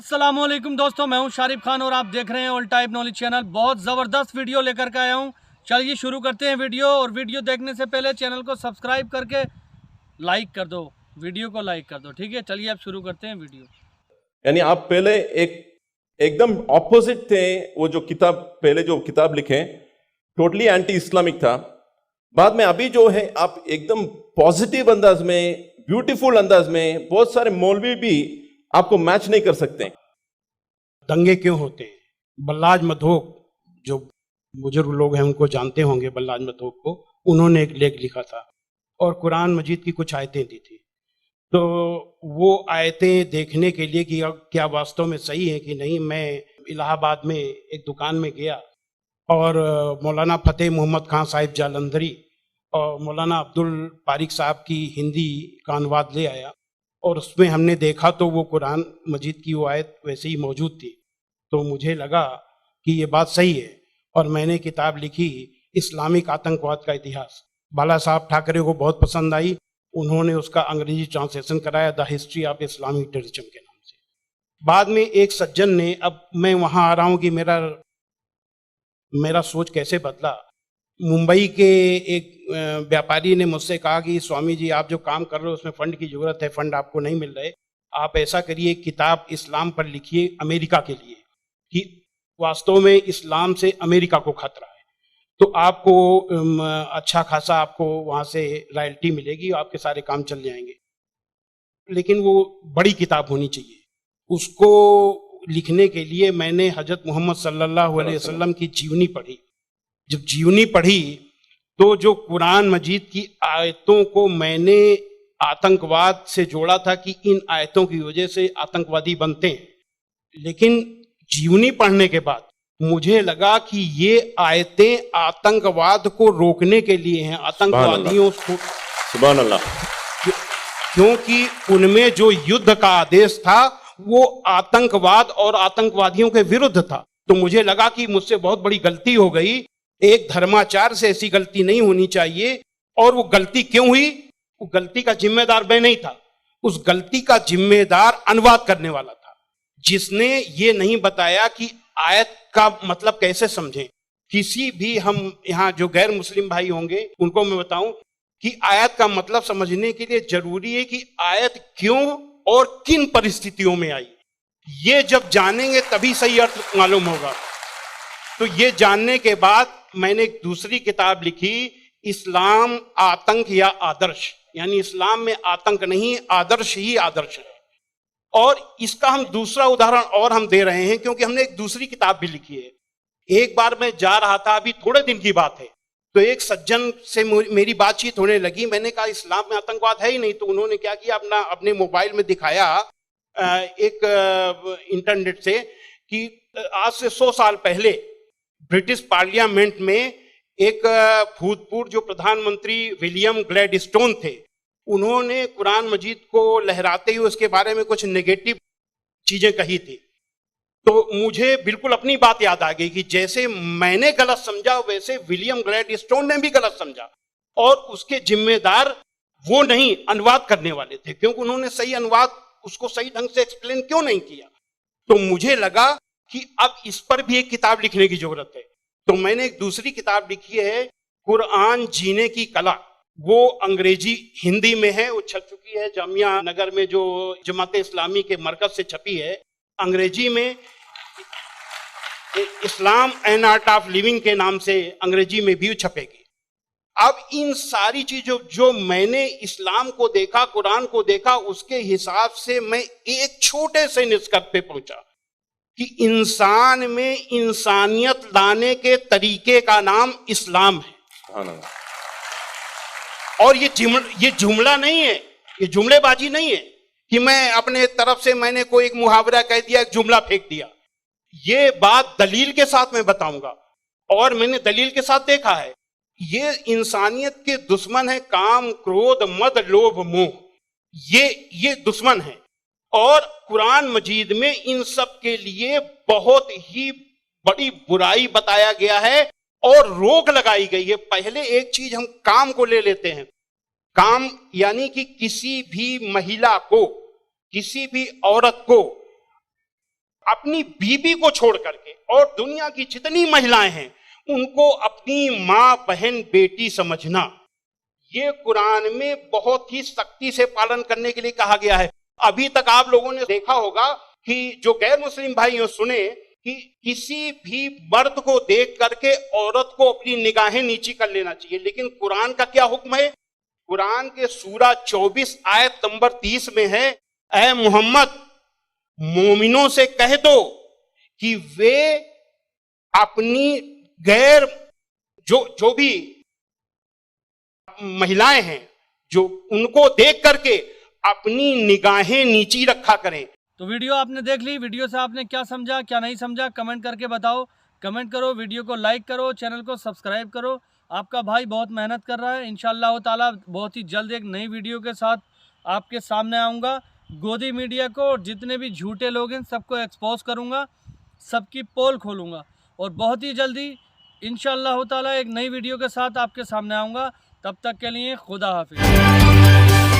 अस्सलामुअलैकुम दोस्तों, मैं हूं शारिफ खान और आप देख रहे हैं ऑल टाइप नॉलेज चैनल। बहुत ज़बरदस्त वीडियो लेकर के आया हूं। चलिए शुरू करते हैं वीडियो। और वीडियो देखने से पहले चैनल को सब्सक्राइब करके लाइक कर दो, वीडियो को लाइक कर दो। ठीक है, चलिए अब शुरू करते हैं वीडियो। यानी आप पहले एकदम ऑपोजिट थे। वो जो किताब पहले जो किताब लिखे टोटली एंटी इस्लामिक था। बाद में अभी जो है आप एकदम पॉजिटिव अंदाज में, ब्यूटीफुल अंदाज में, बहुत सारे मौलवी भी आपको मैच नहीं कर सकते। दंगे क्यों होते हैं? बल्लाज मधोक, जो बुजुर्ग लोग हैं उनको जानते होंगे, बल्लाज मधोक को, उन्होंने एक लेख लिखा था और कुरान मजीद की कुछ आयतें दी थी। तो वो आयतें देखने के लिए कि क्या वास्तव में सही है कि नहीं, मैं इलाहाबाद में एक दुकान में गया और मौलाना फतेह मोहम्मद खान साहिब जालंधरी और मौलाना अब्दुल पारिक साहब की हिंदी का अनुवाद ले आया और उसमें हमने देखा तो वो कुरान मजीद की वो आयत वैसे ही मौजूद थी। तो मुझे लगा कि ये बात सही है और मैंने किताब लिखी इस्लामिक आतंकवाद का इतिहास। बाला साहब ठाकरे को बहुत पसंद आई, उन्होंने उसका अंग्रेजी ट्रांसलेशन कराया, the history of Islamic terrorism के नाम से। बाद में एक सज्जन ने, अब मैं वहाँ आ रहा हूँ कि मेरा सोच कैसे बदला। मुंबई के एक व्यापारी ने मुझसे कहा कि स्वामी जी, आप जो काम कर रहे हो उसमें फंड की जरूरत है, फंड आपको नहीं मिल रहे, आप ऐसा करिए किताब इस्लाम पर लिखिए अमेरिका के लिए कि वास्तव में इस्लाम से अमेरिका को खतरा है, तो आपको अच्छा खासा आपको वहाँ से रॉयल्टी मिलेगी, आपके सारे काम चल जाएंगे। लेकिन वो बड़ी किताब होनी चाहिए। उसको लिखने के लिए मैंने हजरत मोहम्मद सल्लल्लाहु अलैहि वसल्लम की जीवनी पढ़ी। जब जीवनी पढ़ी तो जो कुरान मजीद की आयतों को मैंने आतंकवाद से जोड़ा था कि इन आयतों की वजह से आतंकवादी बनते हैं, लेकिन जीवनी पढ़ने के बाद मुझे लगा कि ये आयतें आतंकवाद को रोकने के लिए हैं, आतंकवादियों को। सुभान अल्लाह। क्योंकि उनमें जो युद्ध का आदेश था वो आतंकवाद और आतंकवादियों के विरुद्ध था। तो मुझे लगा कि मुझसे बहुत बड़ी गलती हो गई, एक धर्माचार से ऐसी गलती नहीं होनी चाहिए। और वो गलती क्यों हुई? वो गलती का जिम्मेदार मैं नहीं था, उस गलती का जिम्मेदार अनुवाद करने वाला था, जिसने ये नहीं बताया कि आयत का मतलब कैसे समझें। किसी भी, हम यहाँ जो गैर मुस्लिम भाई होंगे उनको मैं बताऊं कि आयत का मतलब समझने के लिए जरूरी है कि आयत क्यों और किन परिस्थितियों में आई। ये जब जानेंगे तभी सही अर्थ मालूम होगा। तो ये जानने के बाद मैंने एक दूसरी किताब लिखी, इस्लाम आतंक या आदर्श, यानी इस्लाम में आतंक नहीं, आदर्श ही आदर्श है। और इसका हम दूसरा उदाहरण और हम दे रहे हैं क्योंकि हमने एक दूसरी किताब भी लिखी है। एक बार मैं जा रहा था, अभी थोड़े दिन की बात है, तो एक सज्जन से मेरी बातचीत होने लगी। मैंने कहा इस्लाम में आतंकवाद है ही नहीं। तो उन्होंने क्या किया, अपने मोबाइल में दिखाया एक इंटरनेट से कि आज से 100 साल पहले ब्रिटिश पार्लियामेंट में एक भूतपूर्व जो प्रधानमंत्री विलियम ग्लैडस्टोन थे, उन्होंने कुरान मजीद को लहराते हुए उसके बारे में कुछ नेगेटिव चीजें कही थी। तो मुझे बिल्कुल अपनी बात याद आ गई कि जैसे मैंने गलत समझा वैसे विलियम ग्लैडस्टोन ने भी गलत समझा, और उसके जिम्मेदार वो नहीं, अनुवाद करने वाले थे, क्योंकि उन्होंने सही अनुवाद उसको सही ढंग से एक्सप्लेन क्यों नहीं किया। तो मुझे लगा कि अब इस पर भी एक किताब लिखने की जरूरत है। तो मैंने एक दूसरी किताब लिखी है, कुरान जीने की कला। वो अंग्रेजी हिंदी में है, वो छप चुकी है जामिया नगर में, जो जमात इस्लामी के मरकज से छपी है। अंग्रेजी में इस्लाम एंड आर्ट ऑफ लिविंग के नाम से अंग्रेजी में भी छपेगी। अब इन सारी चीजों जो मैंने इस्लाम को देखा, कुरान को देखा, उसके हिसाब से मैं एक छोटे से निष्कर्ष पे पहुंचा कि इंसान में इंसानियत लाने के तरीके का नाम इस्लाम है। और ये जुमला नहीं है, ये जुमलेबाजी नहीं है कि मैं अपने तरफ से मैंने कोई एक मुहावरा कह दिया, एक जुमला फेंक दिया। ये बात दलील के साथ मैं बताऊंगा, और मैंने दलील के साथ देखा है। ये इंसानियत के दुश्मन है, काम, क्रोध, मद, लोभ, मोह, ये दुश्मन है। और कुरान मजीद में इन सब के लिए बहुत ही बड़ी बुराई बताया गया है और रोक लगाई गई है। पहले एक चीज हम काम को ले लेते हैं। काम यानी कि किसी भी महिला को, किसी भी औरत को अपनी बीबी को छोड़ करके और दुनिया की जितनी महिलाएं हैं उनको अपनी मां, बहन, बेटी समझना, ये कुरान में बहुत ही सख्ती से पालन करने के लिए कहा गया है। अभी तक आप लोगों ने देखा होगा कि जो गैर मुस्लिम भाई हो सुने कि किसी भी मर्द को देख करके औरत को अपनी निगाहें नीची कर लेना चाहिए, लेकिन कुरान का क्या हुक्म है? कुरान के सूरा 24 आयत नंबर 30 में है, ऐ मोहम्मद मोमिनों से कह दो कि वे अपनी गैर जो भी महिलाएं हैं जो उनको देख करके अपनी निगाहें नीची रखा करें। तो वीडियो आपने देख ली, वीडियो से आपने क्या समझा क्या नहीं समझा कमेंट करके बताओ। कमेंट करो, वीडियो को लाइक करो, चैनल को सब्सक्राइब करो। आपका भाई बहुत मेहनत कर रहा है। इंशाअल्लाह ताला बहुत ही जल्द एक नई वीडियो के साथ आपके सामने आऊँगा। गोदी मीडिया को और जितने भी झूठे लोग हैं सबको एक्सपोज करूँगा, सबकी पोल खोलूँगा और बहुत ही जल्दी इंशाअल्लाह ताला एक नई वीडियो के साथ आपके सामने आऊँगा। तब तक के लिए खुदा हाफिज़।